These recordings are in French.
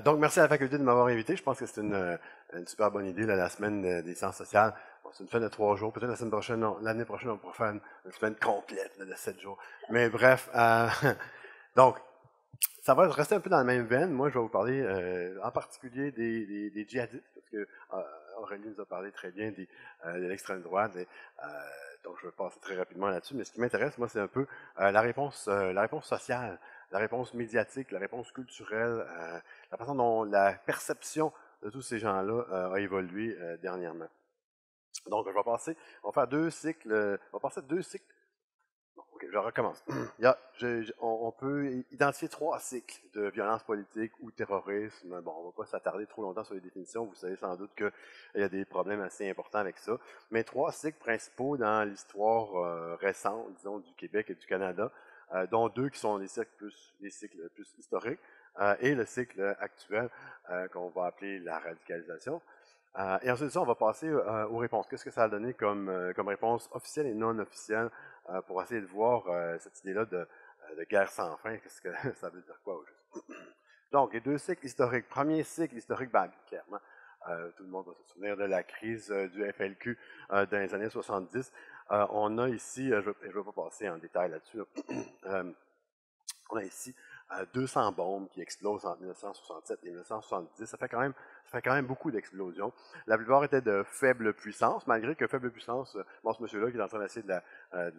Donc, merci à la faculté de m'avoir invité. Je pense que c'est une super bonne idée, là, la semaine des sciences sociales. Bon, c'est une fin de 3 jours. Peut-être la semaine prochaine, non, l'année prochaine, on pourra faire une semaine complète là, de 7 jours. Mais bref, donc, ça va rester un peu dans la même veine. Moi, je vais vous parler en particulier des djihadistes, parce que Aurélie nous a parlé très bien de l'extrême droite. Donc, je vais passer très rapidement là-dessus. Mais ce qui m'intéresse, moi, c'est un peu la réponse sociale, la réponse médiatique, la réponse culturelle, la façon dont la perception de tous ces gens-là a évolué dernièrement. Donc, on va faire 2 cycles, on va passer 2 cycles. Bon, ok, je recommence. On peut identifier 3 cycles de violence politique ou terrorisme. Bon, on ne va pas s'attarder trop longtemps sur les définitions. Vous savez sans doute qu'il y a des problèmes assez importants avec ça. Mais 3 cycles principaux dans l'histoire récente, disons, du Québec et du Canada, dont 2 qui sont des cycles plus historiques, et le cycle actuel qu'on va appeler la radicalisation. Et ensuite de ça, on va passer aux réponses. Qu'est-ce que ça a donné comme réponse officielle et non officielle pour essayer de voir cette idée-là de guerre sans fin? Qu'est-ce que ça veut dire quoi au juste? Donc, les 2 cycles historiques. Premier cycle historique, ben, clairement, tout le monde va se souvenir de la crise du FLQ dans les années 70. On a ici, je ne vais pas passer en détail là-dessus, là. On a ici 200 bombes qui explosent entre 1967 et 1970. Ça fait quand même beaucoup d'explosions. La plupart étaient de faible puissance, malgré que faible puissance, bon, ce monsieur-là qui est en train d'essayer de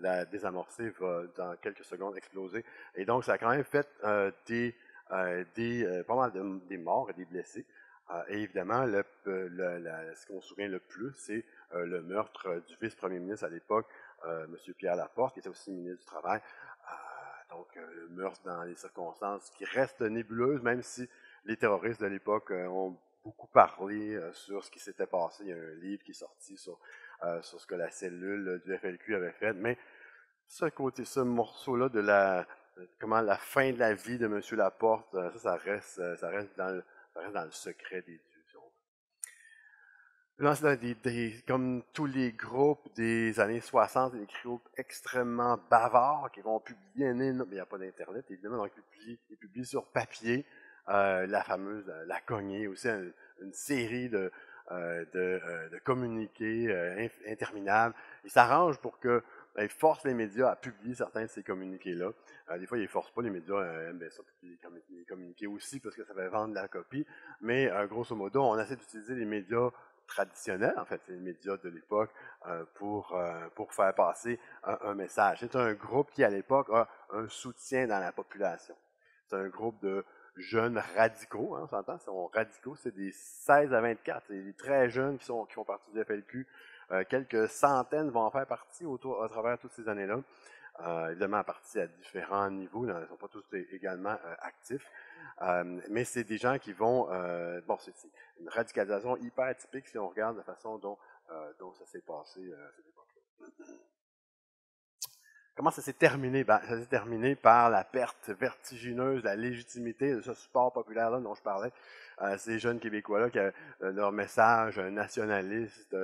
la désamorcer va dans quelques secondes exploser. Et donc, ça a quand même fait pas mal des morts et des blessés. Et évidemment, ce qu'on se souvient le plus, c'est le meurtre du vice-premier ministre à l'époque, M. Pierre Laporte, qui était aussi ministre du Travail. Donc, le meurtre dans des circonstances qui restent nébuleuses, même si les terroristes de l'époque ont beaucoup parlé sur ce qui s'était passé. Il y a un livre qui est sorti sur ce que la cellule du FLQ avait fait. Mais ce morceau-là de la fin de la vie de M. Laporte, ça reste dans le secret des dieux. Là, c'est comme tous les groupes des années 60, des groupes extrêmement bavards qui vont publier mais il n'y a pas d'Internet, évidemment, donc ils publient sur papier la fameuse, la cognée, aussi une série de communiqués interminables. Ils s'arrangent pour que ils forcent les médias à publier certains de ces communiqués-là. Des fois, ils ne forcent pas les médias à aimer ça, publier les communiqués aussi, parce que ça va vendre la copie. Mais grosso modo, on essaie d'utiliser les médias traditionnels, en fait, c'est les médias de l'époque, pour faire passer un message. C'est un groupe qui, à l'époque, a un soutien dans la population. C'est un groupe de jeunes radicaux, hein, on s'entend, sont radicaux, c'est des 16 à 24, c'est des très jeunes qui font partie du FLQ. Quelques centaines vont en faire partie à travers toutes ces années-là. Évidemment, à partir à différents niveaux, là, ils ne sont pas tous également actifs. Mais c'est des gens qui vont... bon, c'est une radicalisation hyper typique si on regarde la façon dont ça s'est passé à cette époque-là. Comment ça s'est terminé? Ben, ça s'est terminé par la perte vertigineuse de la légitimité de ce support populaire-là dont je parlais. Ces jeunes Québécois-là, qui leur message nationaliste,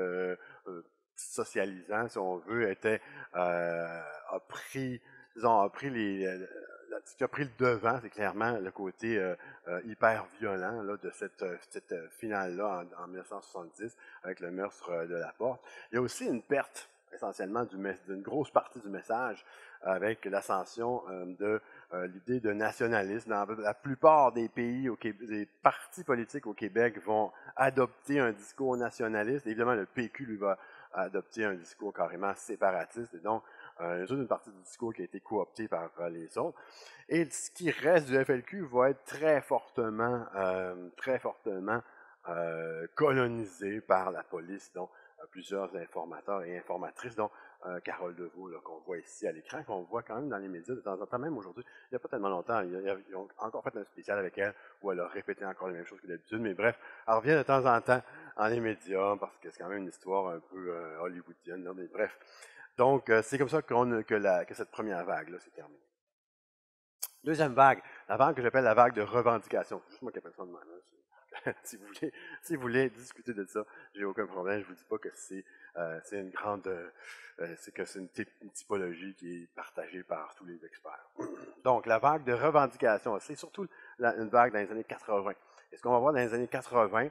socialisant, si on veut, a pris ce qui a pris le devant, c'est clairement le côté hyper violent là, de cette finale-là en 1970 avec le meurtre de Laporte. Il y a aussi une perte essentiellement d'une grosse partie du message avec l'ascension de l'idée de nationalisme. Dans la plupart des pays, des partis politiques au Québec vont adopter un discours nationaliste. Évidemment, le PQ, lui, va adopter un discours carrément séparatiste. Et donc, il y a toute une partie du discours qui a été cooptée par les autres. Et ce qui reste du FLQ va être très fortement colonisé par la police, dont plusieurs informateurs et informatrices, dont Carole Deveau, qu'on voit ici à l'écran, qu'on voit quand même dans les médias de temps en temps, même aujourd'hui. Il n'y a pas tellement longtemps, ils ont encore fait un spécial avec elle où elle a répété encore les mêmes choses que d'habitude, mais bref, elle revient de temps en temps dans les médias parce que c'est quand même une histoire un peu hollywoodienne, là, mais bref. Donc, c'est comme ça que cette première vague-là s'est terminée. Deuxième vague, la vague que j'appelle la vague de revendication. C'est juste moi qui appelle ça de même. Hein. si vous voulez discuter de ça, j'ai aucun problème. Je vous dis pas que c'est une grande, c'est une typologie qui est partagée par tous les experts. Donc, la vague de revendication, c'est surtout une vague dans les années 80 Et ce qu'on va voir dans les années 80,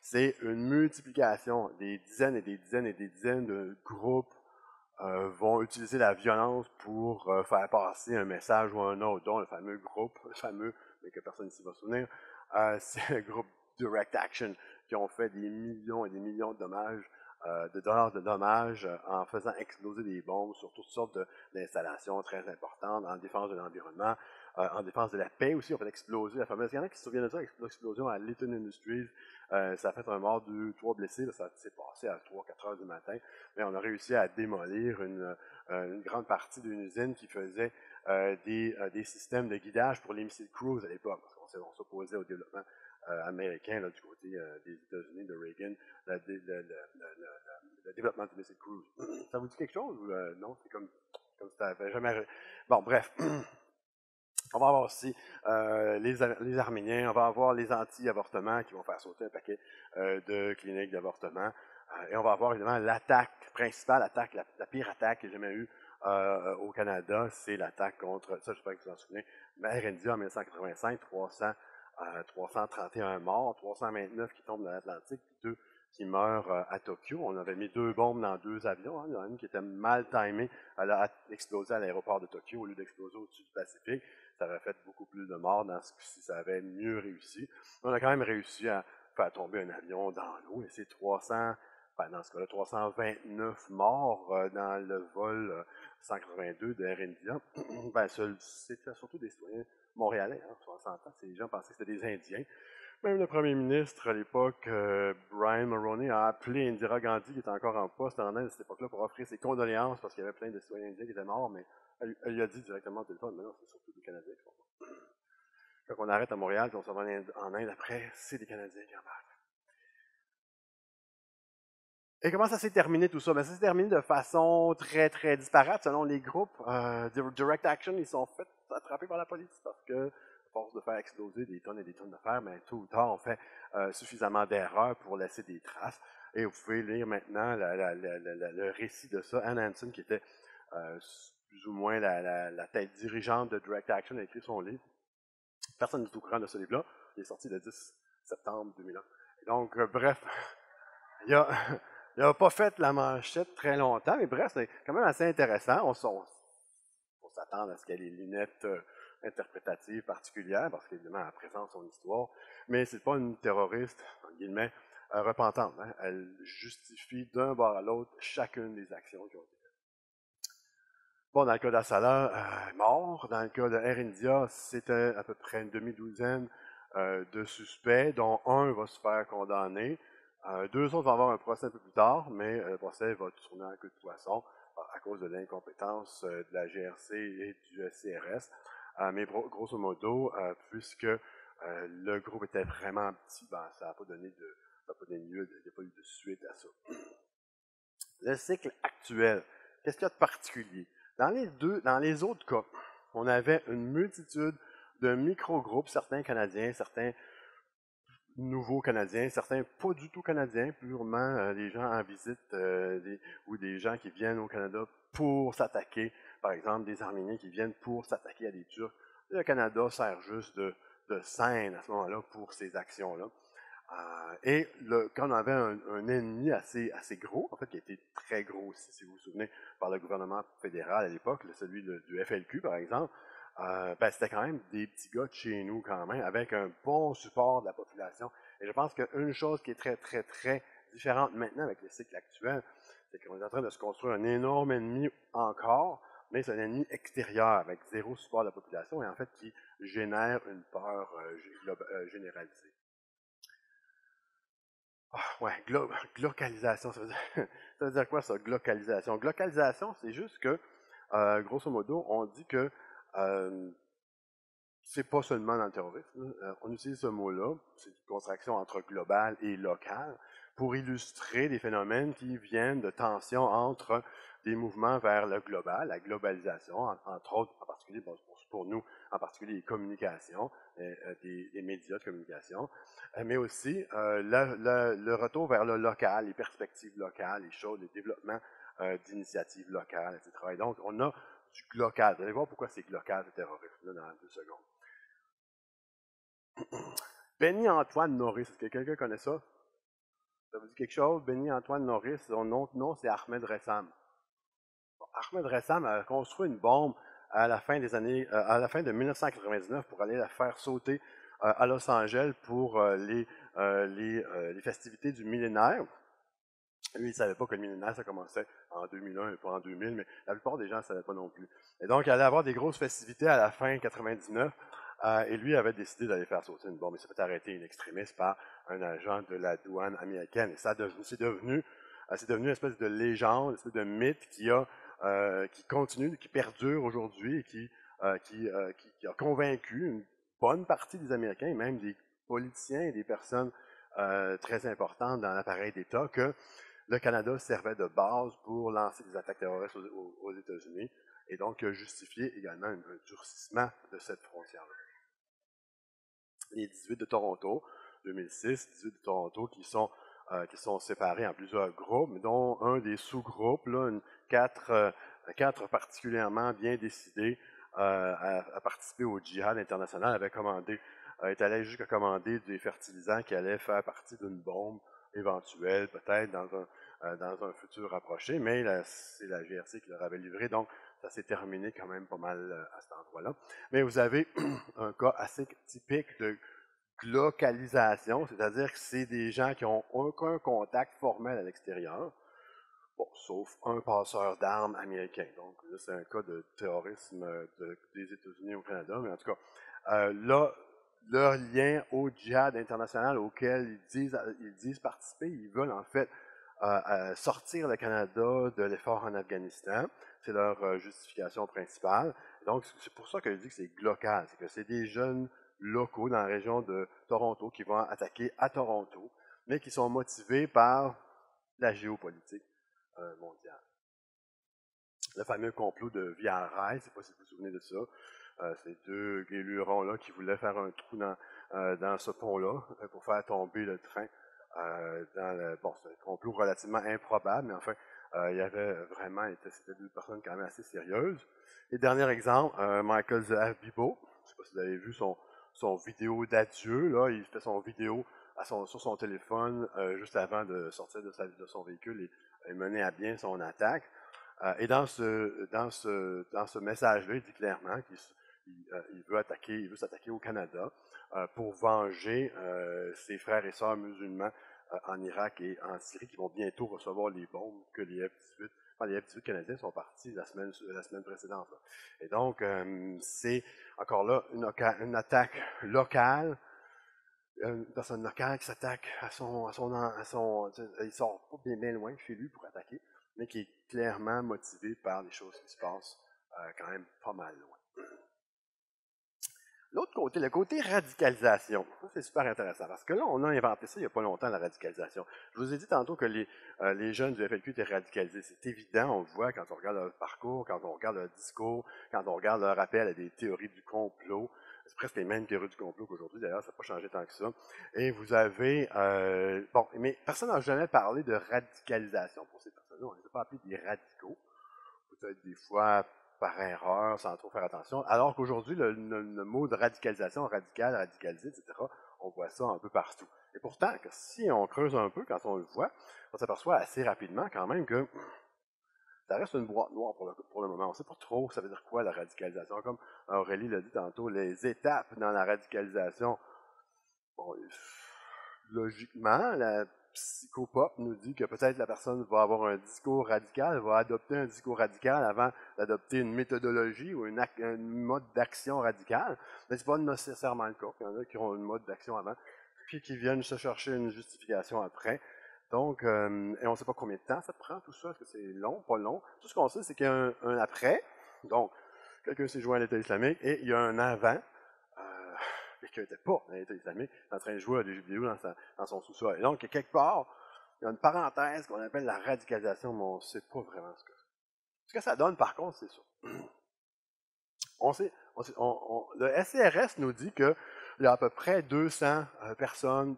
c'est une multiplication des dizaines et des dizaines et des dizaines de groupes vont utiliser la violence pour faire passer un message ou un autre, dont le fameux groupe, le fameux, mais que personne ici va se souvenir, c'est le groupe Direct Action, qui ont fait des millions et des millions de dommages, de dollars de dommages en faisant exploser des bombes sur toutes sortes d'installations très importantes, en défense de l'environnement, en défense de la paix aussi. On fait exploser la fameuse. Il y en a qui se souviennent de ça, l'explosion à Litton Industries. Ça a fait un mort, 2, 3 blessés. Là, ça s'est passé à 3, 4 heures du matin. Mais on a réussi à démolir une grande partie d'une usine qui faisait des systèmes de guidage pour les missiles cruise à l'époque. Parce qu'on s'opposait au développement américain là, du côté des États-Unis, de Reagan, le développement du missile cruise. Ça vous dit quelque chose? Non, c'est comme si ça n'avait jamais... Bon, bref. On va avoir aussi les Arméniens, on va avoir les anti-avortements qui vont faire sauter un paquet de cliniques d'avortement. Et on va avoir évidemment l'attaque principale, la pire attaque que j'ai jamais eue au Canada, c'est l'attaque contre, ça je sais pas que vous en souvenez, Air India en 1985, 331 morts, 329 qui tombent dans l'Atlantique, puis 2 qui meurent à Tokyo. On avait mis 2 bombes dans 2 avions. Hein. Il y en a une qui était mal timée. Elle a explosé à l'aéroport de Tokyo au lieu d'exploser au-dessus du Pacifique. Ça aurait fait beaucoup plus de morts si ça avait mieux réussi. On a quand même réussi à faire tomber un avion dans l'eau et c'est 300, dans ce cas-là, 329 morts dans le vol 182 de Air India. C'était surtout des citoyens montréalais, hein, on s'entend. Les gens pensaient que c'était des Indiens. Même le premier ministre à l'époque, Brian Mulroney, a appelé Indira Gandhi, qui était encore en poste en Inde à cette époque-là, pour offrir ses condoléances parce qu'il y avait plein de citoyens indiens qui étaient morts, mais elle lui a dit directement au téléphone, mais non, c'est surtout des Canadiens qui sont morts. Quand on arrête à Montréal et on s'en va en Inde après, c'est des Canadiens qui embarquent. Et comment ça s'est terminé tout ça? Ben, ça s'est terminé de façon très, très disparate selon les groupes. Direct Action, ils sont fait attraper par la police parce que, à force de faire exploser des tonnes et des tonnes de fer, mais tôt ou tard, on fait suffisamment d'erreurs pour laisser des traces. Et vous pouvez lire maintenant le récit de ça. Ann Hanson, qui était plus ou moins la tête dirigeante de Direct Action, a écrit son livre. Personne n'est au courant de ce livre-là. Il est sorti le 10 septembre 2001. Et donc, bref, il y a... Il n'a pas fait la manchette très longtemps, mais bref, c'est quand même assez intéressant. On s'attend à ce qu'elle ait des lunettes interprétatives particulières, parce qu'évidemment, elle présente son histoire, mais c'est pas une terroriste, en guillemets, repentante. Hein. Elle justifie d'un bord à l'autre chacune des actions qui ont été faites. Bon, dans le cas d'Assala, mort. Dans le cas de Air India, c'était à peu près une demi-douzaine de suspects, dont un va se faire condamner. 2 autres vont avoir un procès un peu plus tard, mais le procès va tourner en queue de poisson à cause de l'incompétence de la GRC et du CRS. Mais grosso modo, puisque le groupe était vraiment petit, ça n'a pas donné lieu, il n'y a pas eu de suite à ça. Le cycle actuel, qu'est-ce qu'il y a de particulier? Dans les autres cas, on avait une multitude de micro-groupes, certains Canadiens, certains nouveaux Canadiens, certains pas du tout Canadiens, purement des gens en visite ou des gens qui viennent au Canada pour s'attaquer, par exemple des Arméniens qui viennent pour s'attaquer à des Turcs. Le Canada sert juste de scène à ce moment-là pour ces actions-là. Quand on avait un ennemi assez gros, en fait, qui était très gros aussi, si vous vous souvenez, par le gouvernement fédéral à l'époque, celui du FLQ, par exemple, c'était quand même des petits gars de chez nous quand même, avec un bon support de la population. Et je pense qu'une chose qui est très, très, très différente maintenant avec le cycle actuel, c'est qu'on est en train de se construire un énorme ennemi encore, mais c'est un ennemi extérieur avec zéro support de la population et en fait qui génère une peur généralisée. Glocalisation, ça veut dire quoi ça, glocalisation? Glocalisation, c'est juste que, grosso modo, on dit que c'est pas seulement dans le terrorisme. On utilise ce mot-là, c'est une contraction entre global et local, pour illustrer des phénomènes qui viennent de tensions entre des mouvements vers le global, la globalisation, entre autres, en particulier pour nous, en particulier les communications, des médias de communication, mais aussi le retour vers le local, les perspectives locales, les choses, les développements d'initiatives locales, etc. Et donc, on a du local. Vous allez voir pourquoi c'est local, le terrorisme, là, dans 2 secondes. Benny Antoine Norris, est-ce que quelqu'un connaît ça? Ça vous dit quelque chose? Benny Antoine Norris, son autre nom, c'est Ahmed Ressam. Bon, Ahmed Ressam a construit une bombe à la fin à la fin de 1999 pour aller la faire sauter à Los Angeles pour les festivités du millénaire. Lui, il ne savait pas que le millénaire, ça commençait en 2001 et pas en 2000, mais la plupart des gens ne savaient pas non plus. Et donc, il allait avoir des grosses festivités à la fin 99, et lui avait décidé d'aller faire sauter une bombe. Il s'est fait arrêter une extrémiste par un agent de la douane américaine. Et c'est devenu une espèce de légende, une espèce de mythe qui continue, qui perdure aujourd'hui et qui a convaincu une bonne partie des Américains, et même des politiciens et des personnes très importantes dans l'appareil d'État, que le Canada servait de base pour lancer des attaques terroristes aux États-Unis et donc justifier également un durcissement de cette frontière-là. Les 18 de Toronto, 2006, 18 de Toronto qui sont séparés en plusieurs groupes, mais dont un des sous-groupes, quatre particulièrement bien décidés à participer au djihad international, est allé jusqu'à commander des fertilisants qui allaient faire partie d'une bombe éventuelle, peut-être dans un futur rapproché, mais c'est la GRC qui leur avait livré, donc ça s'est terminé quand même pas mal à cet endroit-là. Mais vous avez un cas assez typique de localisation, c'est-à-dire que c'est des gens qui n'ont aucun contact formel à l'extérieur, bon, sauf un passeur d'armes américain. Donc là, c'est un cas de terrorisme des États-Unis au Canada, mais en tout cas, là, leur lien au djihad international auquel ils disent participer, ils veulent en fait sortir le Canada de l'effort en Afghanistan. C'est leur justification principale. Donc, c'est pour ça que je dis que c'est local. C'est que c'est des jeunes locaux dans la région de Toronto qui vont attaquer à Toronto, mais qui sont motivés par la géopolitique mondiale. Le fameux complot de Via Rail, je ne sais pas si vous vous souvenez de ça. Ces deux guélurons-là qui voulaient faire un trou dans ce pont-là pour faire tomber le train. Bon, c'est un complot relativement improbable, mais enfin, il y avait vraiment, c'était deux personnes quand même assez sérieuses. Et dernier exemple, Michael Zerbibo, je ne sais pas si vous avez vu son vidéo d'adieu, là, il fait son vidéo sur son téléphone juste avant de sortir de son véhicule et mener à bien son attaque. Et dans ce message-là, il dit clairement qu'il veut s'attaquer au Canada pour venger ses frères et sœurs musulmans en Irak et en Syrie qui vont bientôt recevoir les bombes que les F-18, les F-18 canadiens sont partis la semaine précédente. Là. Et donc, c'est encore là une attaque locale, une personne locale qui s'attaque il sort pas bien loin de chez lui pour attaquer, mais qui est clairement motivé par des choses qui se passent quand même pas mal loin. L'autre côté, le côté radicalisation, ça c'est super intéressant parce que là, on a inventé ça il n'y a pas longtemps, la radicalisation. Je vous ai dit tantôt que les jeunes du FLQ étaient radicalisés. C'est évident, on le voit quand on regarde leur parcours, quand on regarde leur discours, quand on regarde leur appel à des théories du complot. C'est presque les mêmes théories du complot qu'aujourd'hui, d'ailleurs, ça n'a pas changé tant que ça. Et vous avez, bon, mais personne n'a jamais parlé de radicalisation pour ces personnes-là. On ne les a pas appelés des radicaux. Peut-être des fois par erreur, sans trop faire attention. Alors qu'aujourd'hui, le mot de radicalisation, radical, radicalisé, etc., on voit ça un peu partout. Et pourtant, si on creuse un peu, quand on le voit, on s'aperçoit assez rapidement quand même que ça reste une boîte noire pour le moment. On ne sait pas trop ça veut dire quoi la radicalisation. Comme Aurélie l'a dit tantôt, les étapes dans la radicalisation, bon, logiquement, la psychopop nous dit que peut-être la personne va avoir un discours radical, va adopter un discours radical avant d'adopter une méthodologie ou un mode d'action radical. Mais ce n'est pas nécessairement le cas. Il y en a qui ont un mode d'action avant, puis qui viennent se chercher une justification après. Donc, et on ne sait pas combien de temps ça prend, tout ça. Est-ce que c'est long, pas long? Tout ce qu'on sait, c'est qu'il y a un après. Donc, quelqu'un s'est joint à l'État islamique et il y a un avant. Mais qui n'était pas dans l'État islamique, en train de jouer à des jeux vidéo dans son sous-sol. Et donc, quelque part, il y a une parenthèse qu'on appelle la radicalisation, mais on ne sait pas vraiment ce que c'est. Ce que ça donne, par contre, c'est ça. Le SCRS nous dit qu'il y a à peu près 200 personnes,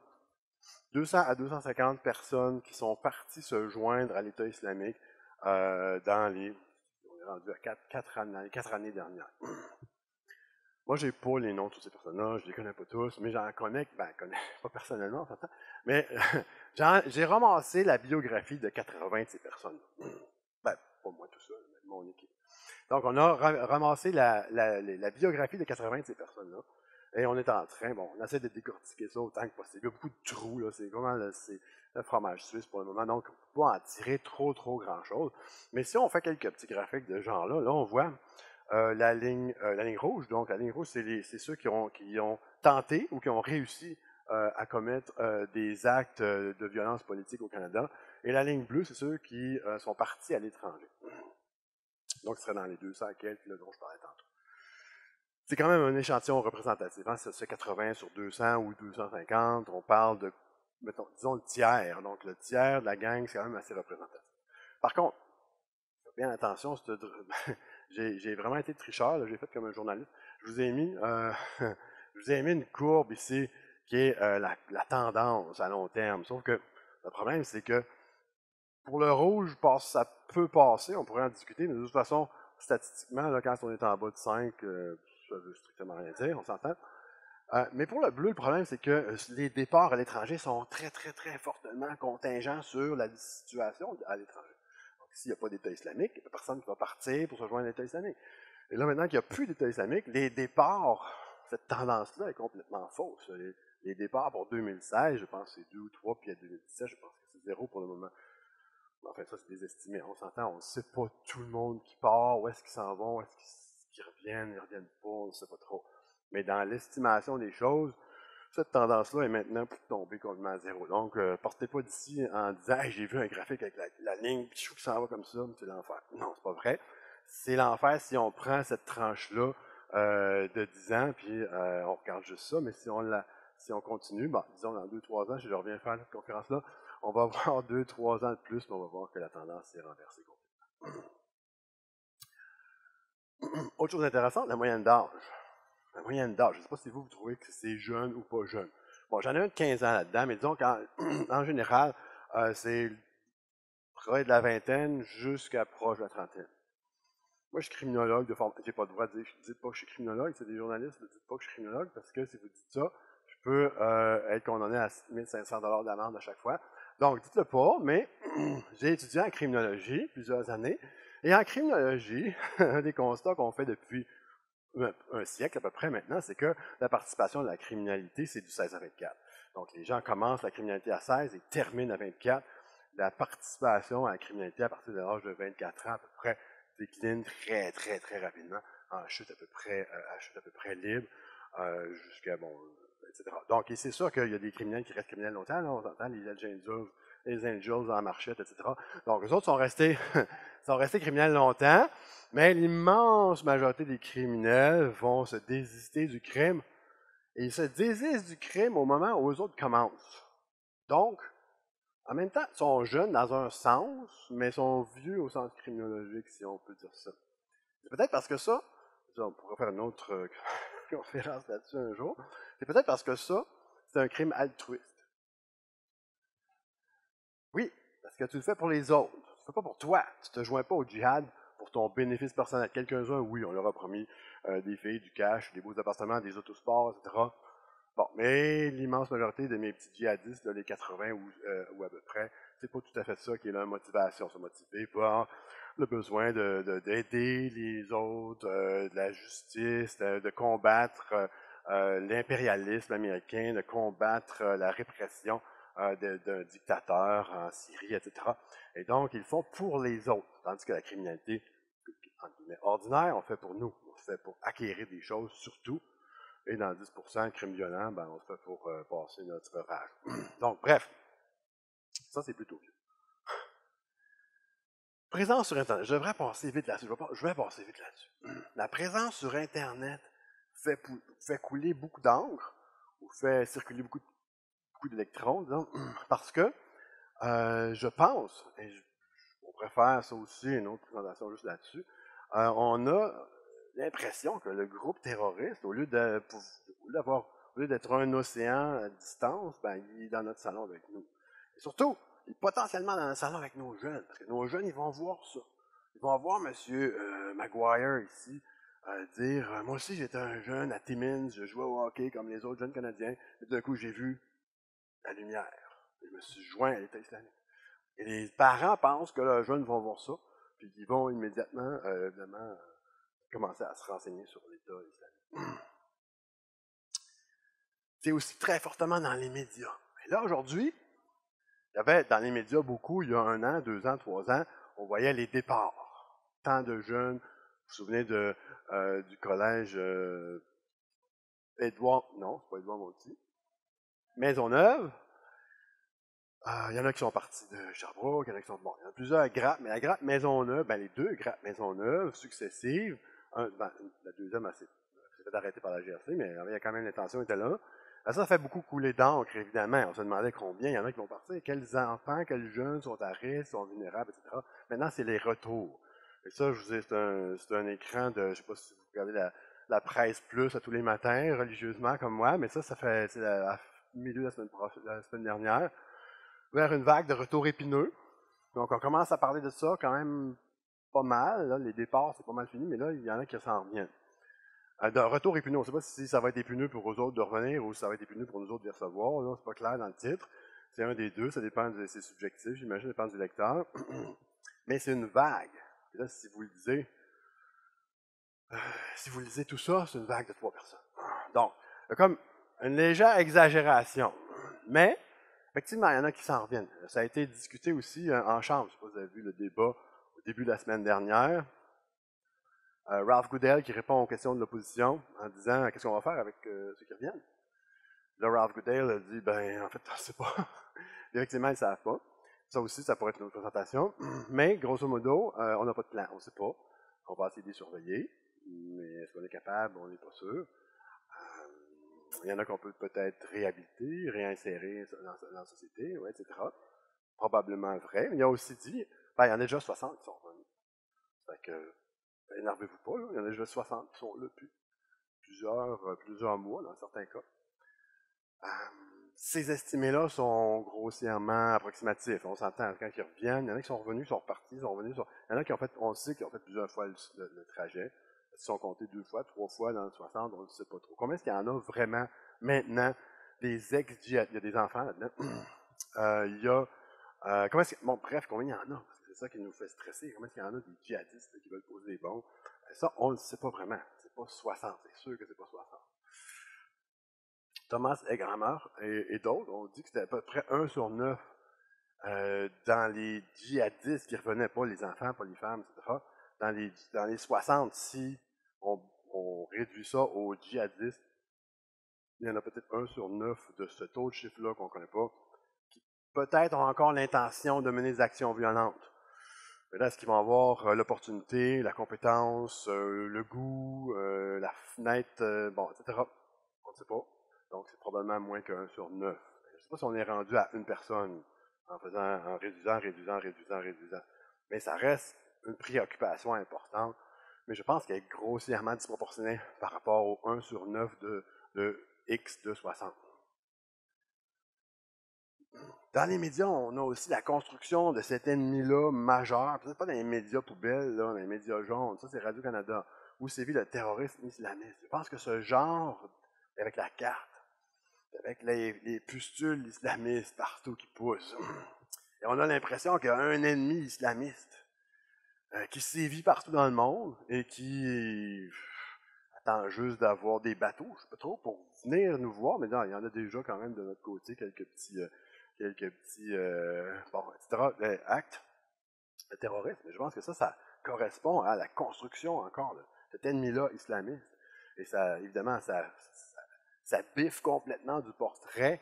200 à 250 personnes qui sont parties se joindre à l'État islamique on est rendu à 4 années dernières. Moi, j'ai pas les noms de toutes ces personnes-là, je les connais pas tous, mais j'en connais, ben, connais pas personnellement, en fait, mais j'ai ramassé la biographie de 80 de ces personnes. Ben, pas moi tout seul, mais mon équipe. Donc, on a ramassé la biographie de 80 de ces personnes-là. Et on est en train, bon, on essaie de décortiquer ça autant que possible. Il y a beaucoup de trous, là. C'est vraiment c'est le fromage suisse pour le moment. Donc, on ne peut pas en tirer trop grand-chose. Mais si on fait quelques petits graphiques de genre là, on voit la ligne rouge. Donc, la ligne rouge, c'est ceux qui ont tenté ou qui ont réussi à commettre des actes de violence politique au Canada. Et la ligne bleue, c'est ceux qui sont partis à l'étranger. Donc, ce serait dans les 200 quelques là, dont je parlais tantôt. C'est quand même un échantillon représentatif. Hein? C'est 80 sur 200 ou 250. On parle de, mettons, disons, le tiers. Donc, le tiers de la gang, c'est quand même assez représentatif. Par contre, faites bien attention, j'ai vraiment été tricheur. J'ai fait comme un journaliste. Je vous ai mis, je vous ai mis une courbe ici qui est la tendance à long terme. Sauf que le problème, c'est que pour le rouge, ça peut passer, on pourrait en discuter, mais de toute façon, statistiquement, là, quand on est en bas de 5, ça veut strictement rien dire, on s'entend. Mais pour le bleu, le problème, c'est que les départs à l'étranger sont très, très, très fortement contingents sur la situation à l'étranger. Donc, s'il n'y a pas d'État islamique, il n'y a personne qui va partir pour se joindre à l'État islamique. Et là, maintenant qu'il n'y a plus d'État islamique, les départs, cette tendance-là est complètement fausse. Les départs pour 2016, je pense que c'est 2 ou 3, puis à 2017, je pense que c'est 0 pour le moment. Enfin, ça, c'est des estimés. On s'entend, on ne sait pas tout le monde qui part, où est-ce qu'ils s'en vont, où est-ce qu'ils reviennent, ils ne reviennent pas, on ne sait pas trop. Mais dans l'estimation des choses, cette tendance-là est maintenant tombée complètement à zéro. Donc, partez pas d'ici en disant hey, j'ai vu un graphique avec la ligne qui s'en va comme ça, c'est l'enfer. Non, c'est pas vrai. C'est l'enfer si on prend cette tranche-là de 10 ans, puis on regarde juste ça, mais si on continue, bon, disons dans 2-3 ans, si je reviens faire cette conférence-là, on va avoir 2-3 ans de plus, mais on va voir que la tendance s'est renversée complètement. Autre chose intéressante, la moyenne d'âge. La moyenne d'âge, je ne sais pas si vous trouvez que c'est jeune ou pas jeune. Bon, j'en ai un de 15 ans là-dedans, mais disons qu'en général, c'est près de la vingtaine jusqu'à proche de la trentaine. Moi, je suis criminologue de forme. J'ai pas le droit de dire, dites pas que je suis criminologue, c'est des journalistes, ne dites pas que je suis criminologue, parce que si vous dites ça, je peux être condamné à 1500 $ d'amende à chaque fois. Donc, dites-le pas, mais j'ai étudié en criminologie plusieurs années. Et en criminologie, un des constats qu'on fait depuis un siècle à peu près maintenant, c'est que la participation de la criminalité, c'est du 16 à 24. Donc, les gens commencent la criminalité à 16 et terminent à 24. La participation à la criminalité à partir de l'âge de 24 ans à peu près décline très, très, très rapidement en chute à peu près libre jusqu'à, bon, etc. Donc, et c'est sûr qu'il y a des criminels qui restent criminels longtemps, là, on entend les Angels en marchette, etc. Donc, les autres sont restés, sont restés criminels longtemps, mais l'immense majorité des criminels vont se désister du crime, et ils se désistent du crime au moment où eux autres commencent. Donc, en même temps, ils sont jeunes dans un sens, mais ils sont vieux au sens criminologique, si on peut dire ça. C'est peut-être parce que ça, on pourrait faire une autre conférence là-dessus un jour, c'est peut-être parce que ça, c'est un crime altruiste. Oui, parce que tu le fais pour les autres, tu ne le fais pas pour toi, tu ne te joins pas au djihad pour ton bénéfice personnel. Quelques-uns, oui, on leur a promis des filles, du cash, des beaux appartements, des autosports, etc. Bon, mais l'immense majorité de mes petits djihadistes, là, les 80 ou à peu près, c'est pas tout à fait ça qui est leur motivation. Ils sont motivés par le besoin d'aider les autres, de la justice, de combattre l'impérialisme américain, de combattre la répression d'un dictateur en Syrie, etc. Et donc, ils le font pour les autres, tandis que la criminalité, entre guillemets, ordinaire, on fait pour nous. On fait pour acquérir des choses, surtout. Et dans 10% de crimes violents, ben, on se fait pour passer notre rage. Donc, bref, ça, c'est plutôt bien. Présence sur Internet. Je devrais passer vite là-dessus. Je vais passer vite là-dessus. La présence sur Internet fait couler beaucoup d'encre ou fait circuler beaucoup d'électrons, disons, parce que je pense, et on pourrait faire ça aussi, une autre présentation juste là-dessus, on a l'impression que le groupe terroriste, au lieu d'être un océan à distance, ben, il est dans notre salon avec nous. Et surtout, il est potentiellement dans le salon avec nos jeunes, parce que nos jeunes, ils vont voir ça. Ils vont voir M. Maguire ici, dire moi aussi j'étais un jeune à Timmins, je jouais au hockey comme les autres jeunes Canadiens, et d'un coup j'ai vu la lumière. Et je me suis joint à l'État islamique. Et les parents pensent que leurs jeunes vont voir ça, puis ils vont immédiatement, évidemment, commencer à se renseigner sur l'État islamique. C'est aussi très fortement dans les médias. Et là, aujourd'hui, il y avait dans les médias beaucoup, il y a 1 an, 2 ans, 3 ans, on voyait les départs. Tant de jeunes, vous vous souvenez du collège Édouard, non, c'est pas Édouard Monti, Maisonneuve. Il y en a qui sont partis de Sherbrooke, il y en a qui sont... Bon, il y en a plusieurs à Grappe, mais la Grappe Maisonneuve, les deux Grappe Maisonneuve successives, la deuxième s'est fait arrêter par la GRC, mais il y a quand même l'intention était là. Ça fait beaucoup couler d'encre, évidemment. On se demandait combien, il y en a qui vont partir, quels enfants, quels jeunes sont à risque, sont vulnérables, etc. Maintenant, c'est les retours. Et ça, je vous dis, c'est un écran de, je ne sais pas si vous regardez la presse plus à tous les matins, religieusement, comme moi, mais ça fait, c'est la milieu de la semaine dernière, vers une vague de retours épineux. Donc, on commence à parler de ça quand même pas mal. Là. Les départs, c'est pas mal fini, mais là, il y en a qui s'en reviennent. De retour épineux, on ne sait pas si ça va être épineux pour eux autres de revenir ou si ça va être épineux pour nous autres de les recevoir. Là, c'est pas clair dans le titre. C'est un des deux, ça dépend, c'est subjectif, j'imagine, ça dépend du lecteur. Mais c'est une vague. Et là, si vous lisez tout ça, c'est une vague de 3 personnes. Donc, c'est comme une légère exagération. Mais, effectivement, il y en a qui s'en reviennent. Ça a été discuté aussi en chambre. Je ne sais pas si vous avez vu le débat au début de la semaine dernière. Ralph Goodell qui répond aux questions de l'opposition en disant qu'est-ce qu'on va faire avec ceux qui reviennent. Là, Ralph Goodell a dit en fait, on ne sait pas. Effectivement, ils ne savent pas. Ça aussi, ça pourrait être une autre présentation. Mais, grosso modo, on n'a pas de plan. On ne sait pas. On va essayer de les surveiller. Mais est-ce qu'on est capable? On n'est pas sûr. Il y en a qu'on peut peut-être réhabiliter, réinsérer dans la société, ouais, etc. Probablement vrai. Mais il a aussi dit, il y en a déjà 60 qui sont revenus. Fait que, énervez-vous pas, là. Il y en a déjà 60 qui sont là depuis plusieurs mois, dans certains cas. Ces estimés-là sont grossièrement approximatifs. On s'entend quand ils reviennent. Il y en a qui sont revenus, qui sont repartis, sont revenus. Il y en a qui ont fait, on sait qu'ils ont fait plusieurs fois le trajet. Ils sont comptés 2 fois, 3 fois dans le 60, on ne sait pas trop. Combien est-ce qu'il y en a vraiment maintenant des ex-djihadistes? Il y a des enfants là-dedans. Il y a. Comment est-ce que, bon, bref, combien il y en a? Parce que c'est ça qui nous fait stresser. Combien est-ce qu'il y en a des djihadistes qui veulent poser des bombes? Ça, on ne le sait pas vraiment. C'est pas 60, c'est sûr que c'est pas 60. Thomas Egrammer et d'autres ont dit que c'était à peu près 1 sur 9 dans les djihadistes qui revenaient, pas les enfants, pas les femmes, etc. Dans les 60, si on réduit ça aux djihadistes, il y en a peut-être 1 sur 9 de ce taux de chiffre-là qu'on ne connaît pas, qui peut-être ont encore l'intention de mener des actions violentes. Mais là, est-ce qu'ils vont avoir l'opportunité, la compétence, le goût, la fenêtre, bon, etc. On ne sait pas. Donc, c'est probablement moins que 1 sur 9. Je ne sais pas si on est rendu à une personne en réduisant. Mais ça reste une préoccupation importante. Mais je pense qu'elle est grossièrement disproportionnée par rapport au 1 sur 9 de X de 60. Dans les médias, on a aussi la construction de cet ennemi-là majeur. Peut-être pas dans les médias poubelles, là, dans les médias jaunes. Ça, c'est Radio-Canada, où sévit le terrorisme islamiste. Je pense que ce genre, avec la carte, avec les pustules islamistes partout qui poussent, et on a l'impression qu'il y a un ennemi islamiste qui sévit partout dans le monde et qui attend juste d'avoir des bateaux, je ne sais pas trop, pour venir nous voir. Mais non, il y en a déjà quand même de notre côté quelques petits actes de terrorisme. Mais je pense que ça correspond à la construction encore de cet ennemi-là islamiste. Et ça, évidemment, ça biffe complètement du portrait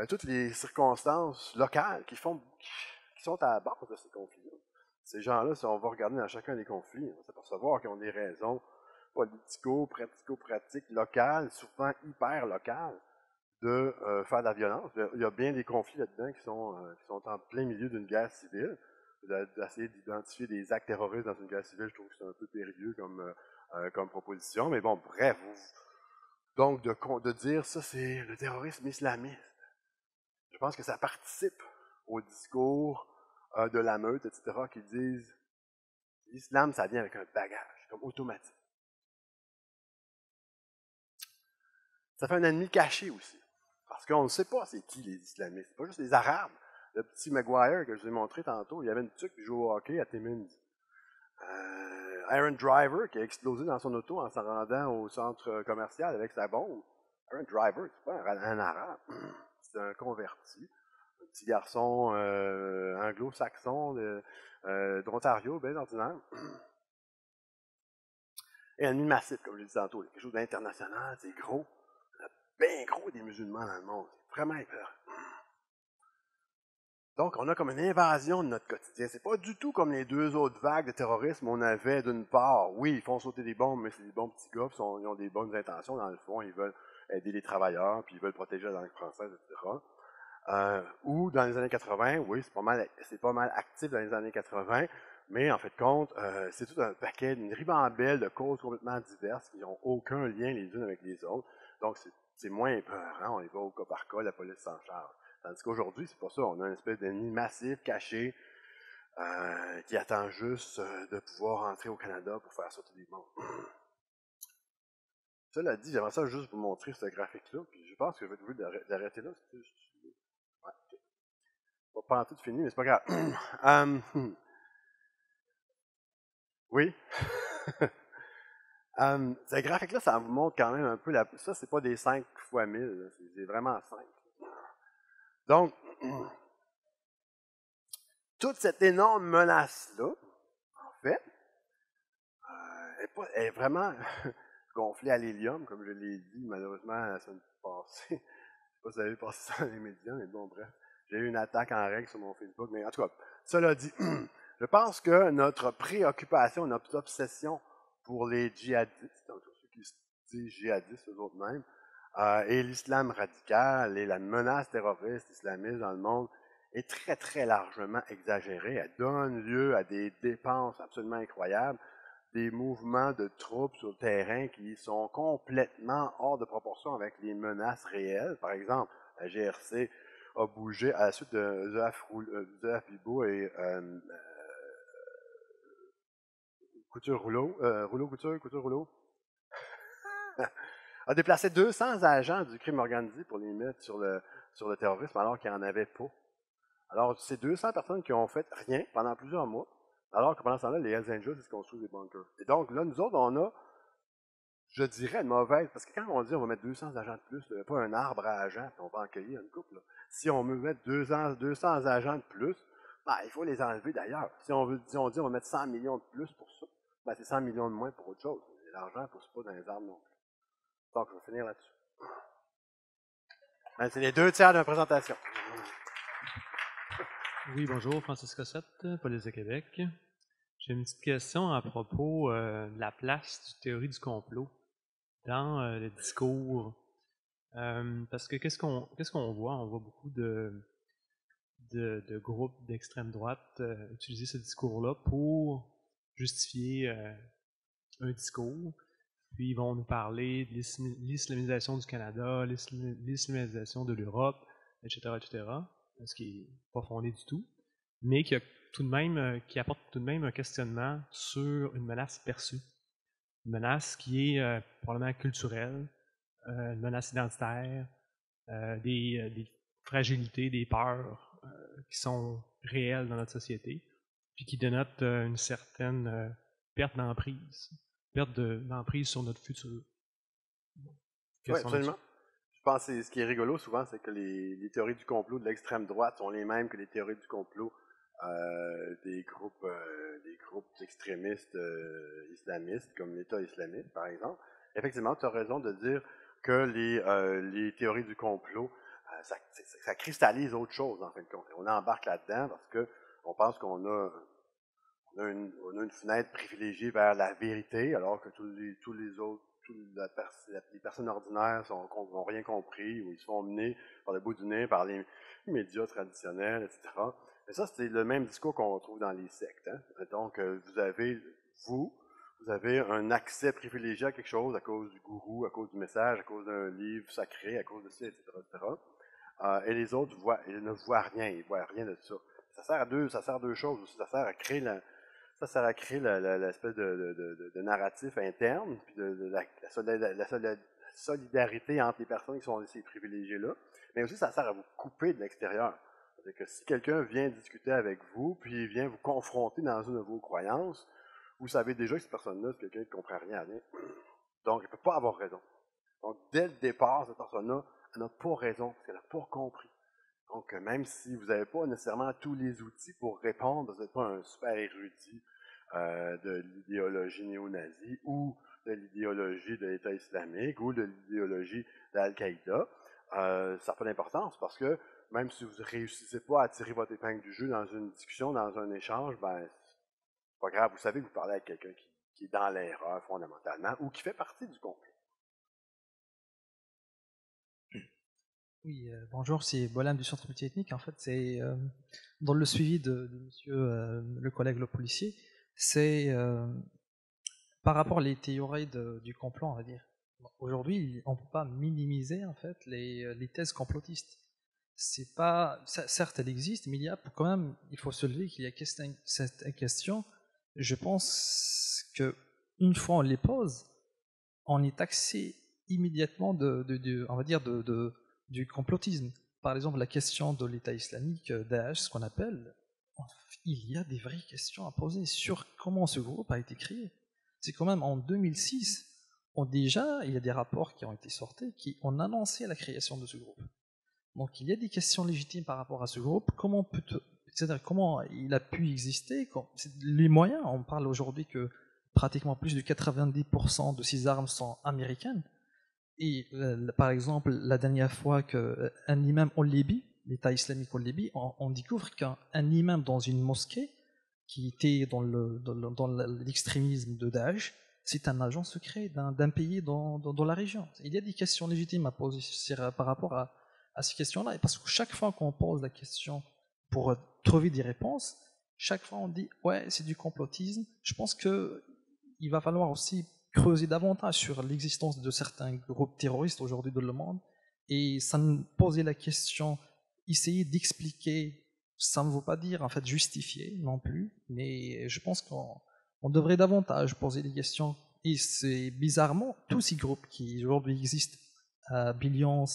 toutes les circonstances locales qui sont à la base de ces conflits-là. Ces gens-là, si on va regarder dans chacun des conflits, on va s'apercevoir qu'ils ont des raisons pratico-pratiques locales, souvent hyper locales, de faire de la violence. Il y a bien des conflits là-dedans qui sont en plein milieu d'une guerre civile. D'essayer d'identifier des actes terroristes dans une guerre civile, je trouve que c'est un peu périlleux comme proposition. Mais bon, bref. Donc, de dire ça, c'est le terrorisme islamiste. Je pense que ça participe au discours de la meute, etc., qui disent l'islam, ça vient avec un bagage, comme automatique. Ça fait un ennemi caché aussi. Parce qu'on ne sait pas c'est qui les islamistes. C'est pas juste les Arabes. Le petit Maguire que je vous ai montré tantôt, il y avait une tuque qui joue au hockey à Timmins. Aaron Driver qui a explosé dans son auto en s'en rendant au centre commercial avec sa bombe. Aaron Driver, c'est pas un Arabe. C'est un converti. Un petit garçon anglo-saxon d'Ontario, bien ordinaire. Et ennemi massif, comme je l'ai dit tantôt. Quelque chose d'international, c'est gros. Il y en a bien gros des musulmans dans le monde. C'est vraiment hyper. Donc, on a comme une invasion de notre quotidien. C'est pas du tout comme les deux autres vagues de terrorisme on avait d'une part. Oui, ils font sauter des bombes, mais c'est des bons petits gars, ils ont des bonnes intentions dans le fond. Ils veulent aider les travailleurs, puis ils veulent protéger la langue française, etc. Ou dans les années 80, oui, c'est pas mal actif dans les années 80, mais en fait compte, c'est tout un paquet, une ribambelle de causes complètement diverses qui n'ont aucun lien les unes avec les autres. Donc, c'est moins épeurant, on y va au cas par cas, la police s'en charge. Tandis qu'aujourd'hui, c'est pas ça, on a une espèce d'ennemi massif, caché, qui attend juste de pouvoir entrer au Canada pour faire sauter des bombes. Cela dit, j'aimerais ça juste vous montrer ce graphique-là, puis je pense que je vais être obligé d'arrêter là. Ouais, okay. Pas en tout fini, mais c'est pas grave. Oui. Ce graphique-là, ça vous montre quand même un peu ça, c'est pas des 5 fois 1000, c'est vraiment 5. Donc, toute cette énorme menace-là, en fait, est vraiment gonflée à l'hélium, comme je l'ai dit malheureusement la semaine passée. Je ne sais pas si vous avez passé ça dans les médias, mais bon, bref. J'ai eu une attaque en règle sur mon Facebook, mais en tout cas, cela dit, je pense que notre préoccupation, notre obsession pour les djihadistes, donc ceux qui se disent djihadistes eux autres mêmes, et l'islam radical et la menace terroriste islamiste dans le monde est très, très largement exagérée. Elle donne lieu à des dépenses absolument incroyables, des mouvements de troupes sur le terrain qui sont complètement hors de proportion avec les menaces réelles. Par exemple, la GRC a bougé à la suite de Zohaf Bibo et Couture Rouleau, Couture Rouleau, a déplacé 200 agents du crime organisé pour les mettre sur le terrorisme alors qu'il n'y en avait pas. Alors, c'est 200 personnes qui ont fait rien pendant plusieurs mois, alors que pendant ce temps-là, les Hells Angels, ils se construisent des bunkers. Et donc, là, nous autres, on a, je dirais, une mauvaise, parce que quand on dit on va mettre 200 agents de plus, il n'y a pas un arbre à agents, puis on va en cueillir une couple. Là. Si on veut mettre 200 agents de plus, ben, il faut les enlever d'ailleurs. Si on dit on va mettre 100 millions de plus pour ça, ben, c'est 100 millions de moins pour autre chose. L'argent ne pousse pas dans les arbres non plus. Donc, je vais finir là-dessus. Ben, c'est les 2 tiers de ma présentation. Oui, bonjour, Francis Cossette, Police de Québec. J'ai une petite question à propos de la place du théorie du complot dans le discours. Parce que qu'est-ce qu'on voit? On voit beaucoup de groupes d'extrême droite utiliser ce discours-là pour justifier un discours. Puis ils vont nous parler de l'islamisation du Canada, l'islamisation de l'Europe, etc., etc., ce qui n'est pas fondé du tout, mais qui apporte tout de même un questionnement sur une menace perçue. Une menace qui est probablement culturelle, une menace identitaire, des fragilités, des peurs qui sont réelles dans notre société, puis qui dénotent une certaine perte d'emprise sur notre futur. Oui, absolument. Je pense que ce qui est rigolo souvent, c'est que les théories du complot de l'extrême droite sont les mêmes que les théories du complot des groupes extrémistes islamistes, comme l'État islamique, par exemple. Effectivement, tu as raison de dire que les théories du complot, ça cristallise autre chose, en fin de compte. On embarque là-dedans parce qu'on pense qu'on a une fenêtre privilégiée vers la vérité, alors que tous les autres, les personnes ordinaires n'ont rien compris, ou ils se font mener par le bout du nez par les médias traditionnels, etc. Et ça, c'est le même discours qu'on retrouve dans les sectes. Hein? Donc, vous avez un accès privilégié à quelque chose à cause du gourou, à cause du message, à cause d'un livre sacré, à cause de ça, etc. Et les autres ils ne voient rien, ils ne voient rien de ça. Ça sert à deux choses aussi. Ça sert à créer l'espèce de narratif interne, puis la solidarité entre les personnes qui sont ces privilégiés-là, mais aussi ça sert à vous couper de l'extérieur. C'est-à-dire que si quelqu'un vient discuter avec vous, puis vient vous confronter dans une de vos croyances, vous savez déjà que cette personne-là, c'est quelqu'un qui ne comprend rien à rien. Donc, elle ne peut pas avoir raison. Donc, dès le départ, cette personne-là, elle n'a pas raison, parce qu'elle n'a pas compris. Donc, même si vous n'avez pas nécessairement tous les outils pour répondre, vous n'êtes pas un super érudit de l'idéologie néo-nazie ou de l'idéologie de l'État islamique ou de l'idéologie d'Al-Qaïda, ça n'a pas d'importance parce que même si vous ne réussissez pas à tirer votre épingle du jeu dans une discussion, dans un échange, ben, c'est pas grave. Vous savez que vous parlez avec quelqu'un qui est dans l'erreur fondamentalement ou qui fait partie du complot. Oui, bonjour, c'est Bolam du Centre multiethnique. En fait, c'est dans le suivi de monsieur le collègue le policier, c'est par rapport aux théories du complot, on va dire. Aujourd'hui, on ne peut pas minimiser en fait les thèses complotistes. C'est pas, certes, elles existent, mais quand même, il faut se lever qu'il y a cette question. Je pense que une fois on les pose, on est taxé immédiatement on va dire du complotisme. Par exemple, la question de l'État islamique, Daesh, ce qu'on appelle, il y a des vraies questions à poser sur comment ce groupe a été créé. C'est quand même en 2006, déjà, il y a des rapports qui ont été sortis qui ont annoncé la création de ce groupe. Donc il y a des questions légitimes par rapport à ce groupe. C'est-à-dire comment il a pu exister, les moyens, on parle aujourd'hui que pratiquement plus de 90% de ces armes sont américaines. Et par exemple, la dernière fois qu'un imam en Libye, l'État islamique en Libye, on découvre qu'un imam dans une mosquée qui était dans l'extrémisme de Daesh, c'est un agent secret d'un pays dans la région. Il y a des questions légitimes à poser par rapport à ces questions-là. Parce que chaque fois qu'on pose la question pour trouver des réponses, chaque fois on dit « ouais, c'est du complotisme ». Je pense qu'il va falloir aussi creuser davantage sur l'existence de certains groupes terroristes aujourd'hui dans le monde et ça me posait la question, essayer d'expliquer, ça ne veut pas dire en fait justifier non plus, mais je pense qu'on devrait davantage poser des questions et c'est bizarrement tous ces groupes qui aujourd'hui existent, Billions,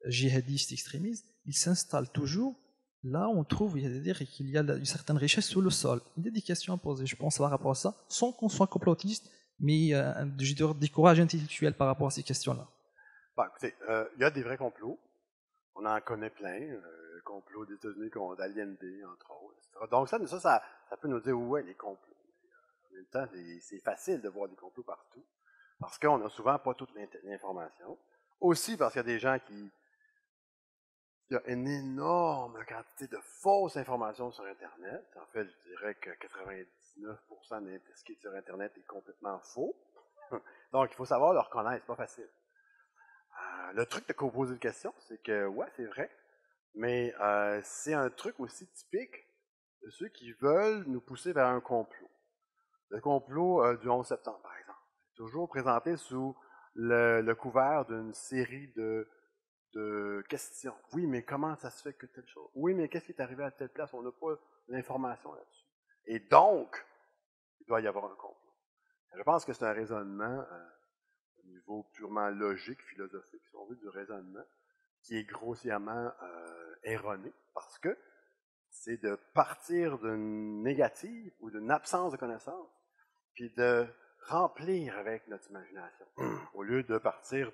djihadistes, extrémistes, ils s'installent toujours là on trouve qu'il y a une certaine richesse sous le sol. Il y a des questions à poser, je pense, par rapport à ça, sans qu'on soit complotiste, mais je dirais des courages intellectuels par rapport à ces questions-là. Bon, écoutez, il y a des vrais complots. On en connaît plein. Le complot des États-Unis contre Allende, entre autres, etc. Donc ça peut nous dire où est les complots. En même temps, c'est facile de voir des complots partout. Parce qu'on n'a souvent pas toute l'information. Aussi parce qu'il y a des gens qui... Il y a une énorme quantité de fausses informations sur Internet. En fait, je dirais que 99% de ce qui est sur Internet est complètement faux. Donc, il faut savoir le reconnaître, c'est pas facile. Le truc de poser une question, c'est que, ouais, c'est vrai, mais c'est un truc aussi typique de ceux qui veulent nous pousser vers un complot. Le complot du 11 septembre, par exemple, est toujours présenté sous le couvert d'une série de questions. Oui, mais comment ça se fait que telle chose? Oui, mais qu'est-ce qui est arrivé à telle place? On n'a pas l'information là-dessus. Et donc, il doit y avoir un complot. Je pense que c'est un raisonnement au niveau purement logique, philosophique, si on veut, du raisonnement, qui est grossièrement erroné, parce que c'est de partir d'une négative ou d'une absence de connaissance, puis de remplir avec notre imagination, au lieu de partir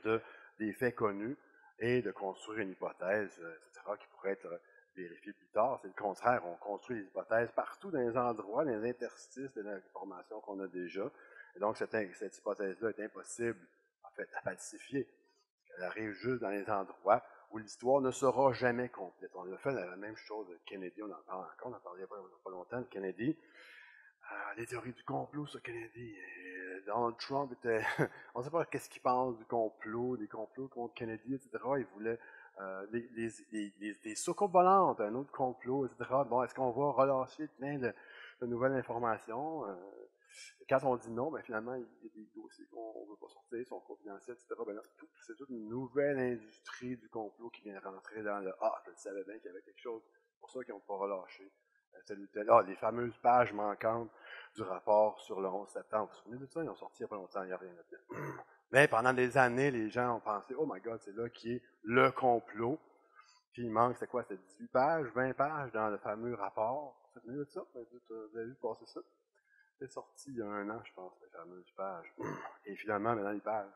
des faits connus et de construire une hypothèse, etc., qui pourrait être vérifiée plus tard. C'est le contraire, on construit des hypothèses partout dans les endroits, dans les interstices de l'information qu'on a déjà. Et donc, cette hypothèse-là est impossible, en fait, à falsifier. Elle arrive juste dans les endroits où l'histoire ne sera jamais complète. On a fait la même chose de Kennedy, on en parle encore, on en parlait pas longtemps de Kennedy. Les théories du complot sur Kennedy. Donald Trump était... on ne sait pas qu'est-ce qu'il pense du complot, des complots contre Kennedy, etc. Il voulait des soucoupes volantes, un autre complot, etc. Bon, est-ce qu'on va relâcher plein de nouvelles informations? Quand on dit non, ben finalement, il y a des dossiers qu'on ne veut pas sortir, sont confidentiels, etc. Ben là, c'est toute une nouvelle industrie du complot qui vient rentrer dans le « Ah, je savais bien qu'il y avait quelque chose. » C'est pour ça qu'ils n'ont pas relâché tel ou tel. Ah, les fameuses pages manquantes du rapport sur le 11 septembre. Vous vous souvenez de ça? Ils ont sorti il n'y a pas longtemps, il n'y a rien là-dedans. Mais pendant des années, les gens ont pensé, oh my God, c'est là qui est le complot. Puis il manque, c'est quoi, c'est 18 pages, 20 pages dans le fameux rapport. Vous avez vu ça? Vous avez vu passer ça? C'est sorti il y a 1 an, je pense, les fameuses pages. Et finalement, maintenant, les pages,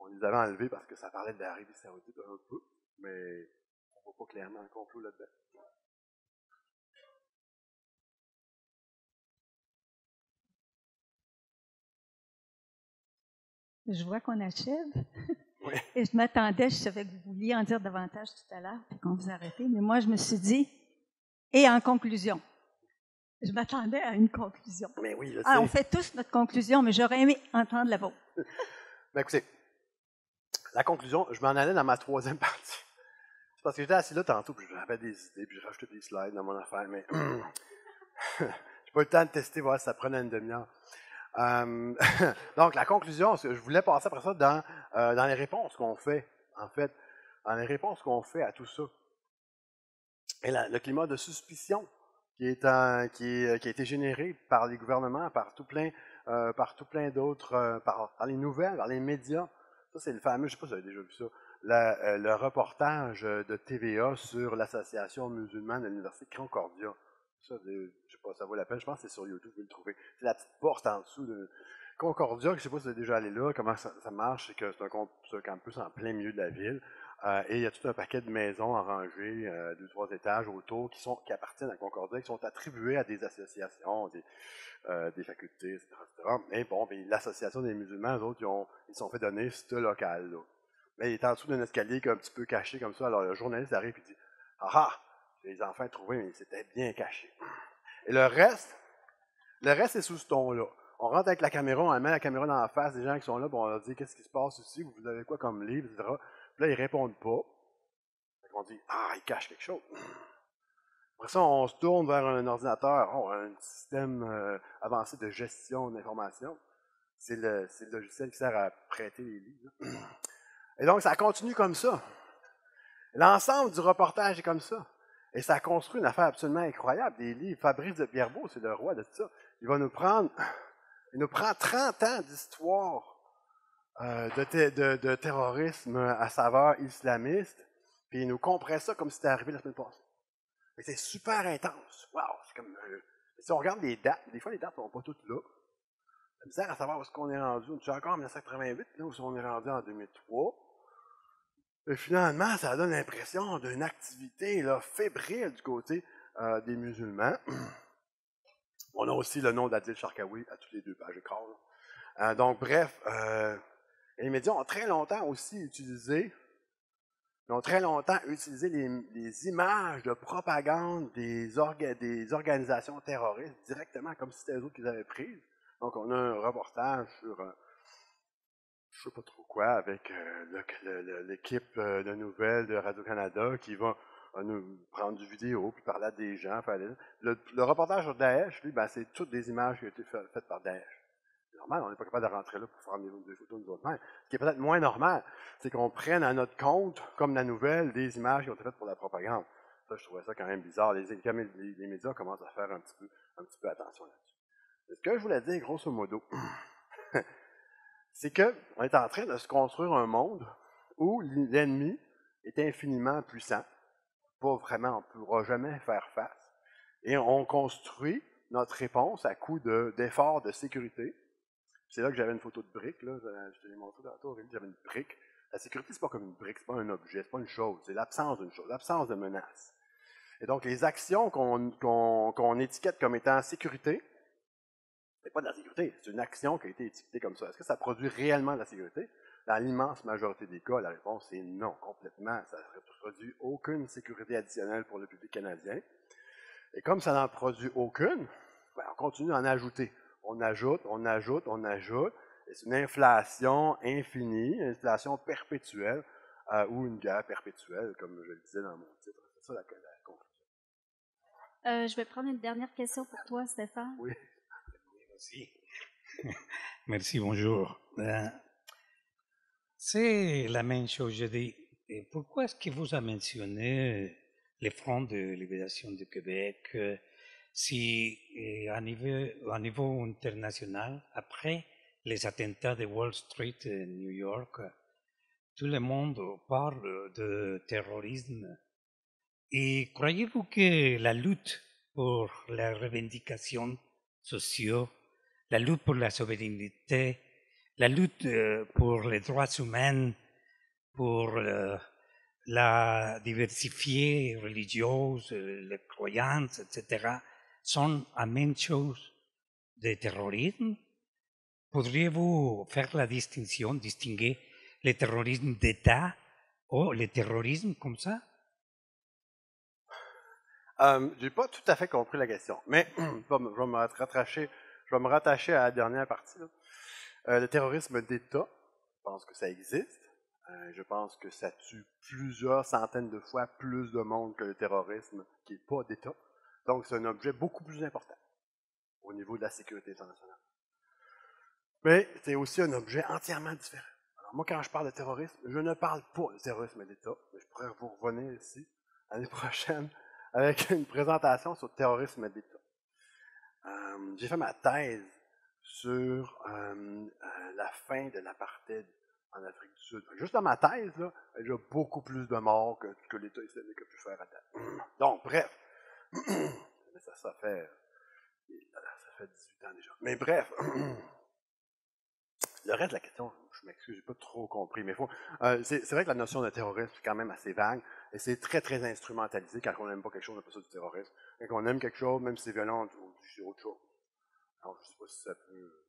on les avait enlevées parce que ça parlait de l'Arabie Saoudite un peu, mais on ne voit pas clairement le complot là-dedans. Je vois qu'on achève. Oui. Et je m'attendais, je savais que vous vouliez en dire davantage tout à l'heure, puis qu'on vous arrêtait, mais moi, je me suis dit, et en conclusion, je m'attendais à une conclusion. Mais oui, je sais. On fait tous notre conclusion, mais j'aurais aimé entendre la vôtre. Ben écoutez, la conclusion, je m'en allais dans ma 3e partie. C'est parce que j'étais assis là tantôt, puis j'avais des idées, puis je rajoutais des slides dans mon affaire, mais j'ai pas eu le temps de tester, voir si ça prenait une demi-heure. Donc, la conclusion, c'est que je voulais passer après ça dans les réponses qu'on fait, en fait, dans les réponses qu'on fait à tout ça. Et le climat de suspicion qui a été généré par les gouvernements, par tout plein d'autres, par les nouvelles, par les médias. Ça, c'est le fameux, je ne sais pas si vous avez déjà vu ça, le reportage de TVA sur l'association musulmane de l'Université de Concordia. Ça, je ne sais pas, ça vaut la peine, je pense que c'est sur YouTube, vous pouvez le trouver. C'est la petite porte en dessous de Concordia, je ne sais pas si vous êtes déjà allé là, comment ça marche, c'est que c'est un campus en plein milieu de la ville. Et il y a tout un paquet de maisons en rangée, 2-3 étages autour, qui appartiennent à Concordia, qui sont attribuées à des associations, des facultés, etc., etc. Et bon, l'association des musulmans, eux autres, ils sont fait donner ce local-là. Mais il est en dessous d'un escalier qui est un petit peu caché comme ça. Alors le journaliste arrive et dit « Ah ah, les enfants trouvés, mais c'était bien caché. » Et le reste est sous ce ton-là. On rentre avec la caméra, on met la caméra dans la face des gens qui sont là, puis on leur dit « Qu'est-ce qui se passe ici? Vous avez quoi comme livre? » etc. Puis là, ils répondent pas. On dit « Ah, ils cachent quelque chose. » Après ça, on se tourne vers un ordinateur, un système avancé de gestion d'informations. C'est le logiciel qui sert à prêter les livres. Et donc, ça continue comme ça. L'ensemble du reportage est comme ça. Et ça construit une affaire absolument incroyable. Des livres, Fabrice de Pierrebout, c'est le roi de tout ça. Il nous prend 30 ans d'histoire de terrorisme à saveur islamiste, puis il nous compresse ça comme si c'était arrivé la semaine passée. Mais c'est super intense. Wow! C'est comme. Si on regarde les dates, des fois les dates ne sont pas toutes là. C'est bizarre à savoir où est-ce qu'on est rendu. On est encore en 1988, là, où on est rendu en 2003. Et finalement, ça donne l'impression d'une activité là, fébrile du côté des musulmans. On a aussi le nom d'Adil Sharkawi à toutes les 2 pages d'écran. Donc, bref, les médias ont très longtemps aussi utilisé les images de propagande des organisations terroristes directement, comme si c'était eux autres qui les avaient prises. Donc, on a un reportage sur, je ne sais pas trop quoi, avec l'équipe de nouvelles de Radio-Canada qui va nous prendre du vidéo, puis parler à des gens. Le reportage sur Daesh, lui, c'est toutes des images qui ont été faites par Daesh. C'est normal, on n'est pas capable de rentrer là pour faire des photos de nous autres mêmes. Ce qui est peut-être moins normal, c'est qu'on prenne à notre compte, comme la nouvelle, des images qui ont été faites pour la propagande. Ça, je trouvais ça quand même bizarre. Les médias commencent à faire un petit peu attention là-dessus. Ce que je voulais dire, grosso modo, c'est qu'on est en train de se construire un monde où l'ennemi est infiniment puissant. Pas vraiment, on ne pourra jamais faire face. Et on construit notre réponse à coup d'efforts de sécurité. C'est là que j'avais une photo de brique, là. Je te l'ai montré tantôt, Aurélie, j'avais une brique. La sécurité, c'est pas comme une brique, c'est pas un objet, c'est pas une chose, c'est l'absence d'une chose, l'absence de menace. Et donc, les actions qu'on étiquette comme étant sécurité, c'est pas de la sécurité, c'est une action qui a été étiquetée comme ça. Est-ce que ça produit réellement de la sécurité? Dans l'immense majorité des cas, la réponse est non, complètement. Ça ne produit aucune sécurité additionnelle pour le public canadien. Et comme ça n'en produit aucune, on continue d'en ajouter. On ajoute, on ajoute, on ajoute. Et c'est une inflation infinie, une inflation perpétuelle, ou une guerre perpétuelle, comme je le disais dans mon titre. C'est ça la conclusion. Je vais prendre une dernière question pour toi, Stéphane. Oui. Merci. Merci, bonjour. C'est la même chose, je dis. Et pourquoi est-ce que vous avez mentionné les Fronts de libération du Québec si à niveau international, après les attentats de Wall Street et New York, tout le monde parle de terrorisme. Et croyez-vous que la lutte pour la revendication sociale, la lutte pour la souveraineté, la lutte pour les droits humains, pour la diversifiée religieuse, les croyances, etc., sont la même chose de terrorisme? Podriez-vous faire la distinction, distinguer le terrorisme d'État ou le terrorisme comme ça? J'ai pas tout à fait compris la question, mais je vais me rattacher à la dernière partie. Le terrorisme d'État, je pense que ça existe. Je pense que ça tue plusieurs centaines de fois plus de monde que le terrorisme qui n'est pas d'État. Donc, c'est un objet beaucoup plus important au niveau de la sécurité internationale. Mais c'est aussi un objet entièrement différent. Alors, moi, quand je parle de terrorisme, je ne parle pas de terrorisme d'État, mais je pourrais vous revenir ici l'année prochaine avec une présentation sur le terrorisme d'État. J'ai fait ma thèse sur la fin de l'apartheid en Afrique du Sud. Juste dans ma thèse, là, il y a beaucoup plus de morts que l'État islamique a pu faire à date. Donc, bref, ça fait 18 ans déjà. Mais bref, le reste de la question, je m'excuse, j'ai pas trop compris, mais c'est vrai que la notion de terrorisme est quand même assez vague, et c'est très, très instrumentalisé quand on n'aime pas quelque chose, on appelle ça du terrorisme. Quand on aime quelque chose, même si c'est violent, on dit c'est autre chose. Alors, je ne sais pas si ça peut